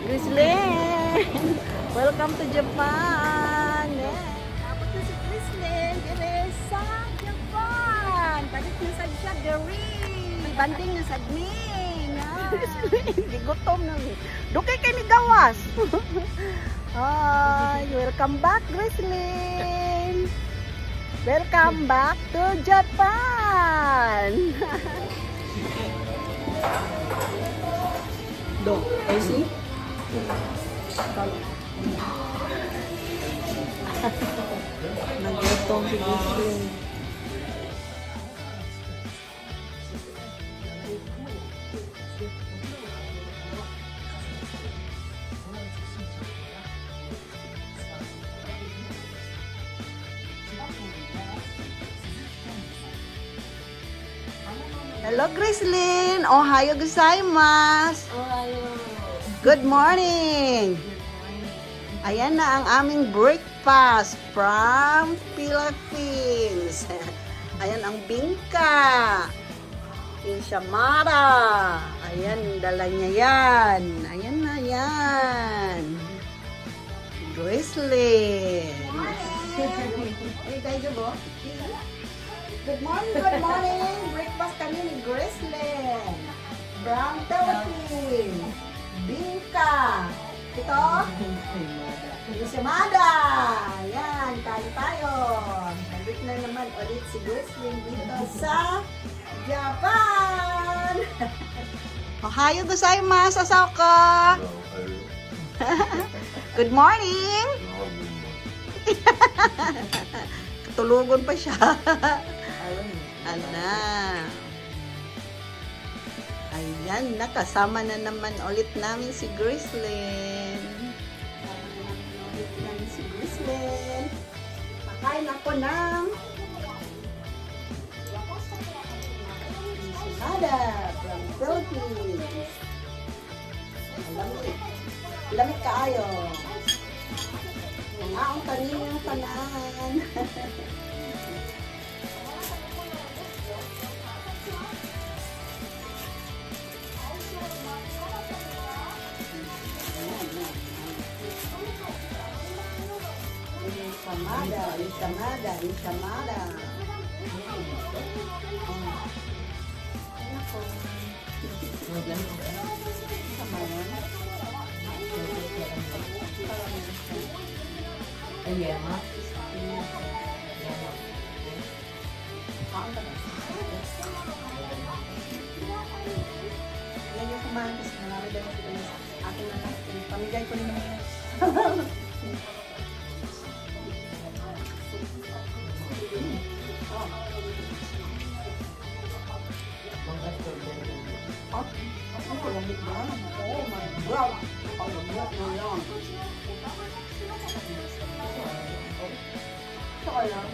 Grislyn! Welcome to Japan! Tapos na si Grislyn. Dire sa Japan! Palit na sa siya, Gary! Banding na sa Gning! Grislyn! Di gutom na. Dukay kay ni gawas! Hi! Welcome back, Grislyn! Welcome back to Japan! Do, I see? Nagutong si Grislyn. Hello, Grislyn! Ohayo gozaimasu! Good morning! Ayan na ang aming breakfast from Philippines. Ayan ang bingka. Inshamara. Ayan, dala niya yan. Ayan na yan. Grislyn. Good morning, good morning. Breakfast kami ni Grislyn. From Philippines. Bingka. Ito. Insamada. Yan, kain tayo. Balik na naman ulit si Grislyn dito sa Japan. Ohayo gozaimasu, Asako. Good morning. Katulugon pa siya. Ala. Ayan, nakasama na naman ulit namin si Grislyn. Pakain ako ng enchilada from Philippines. Lamig kaayo. Ang aong kanilang panaan. Enchilada. Yan yung kumain kasi marami daw ako akin na lang. Pamigay ko rin naman. Oh my God! Ang lamok na yan. Saka lang.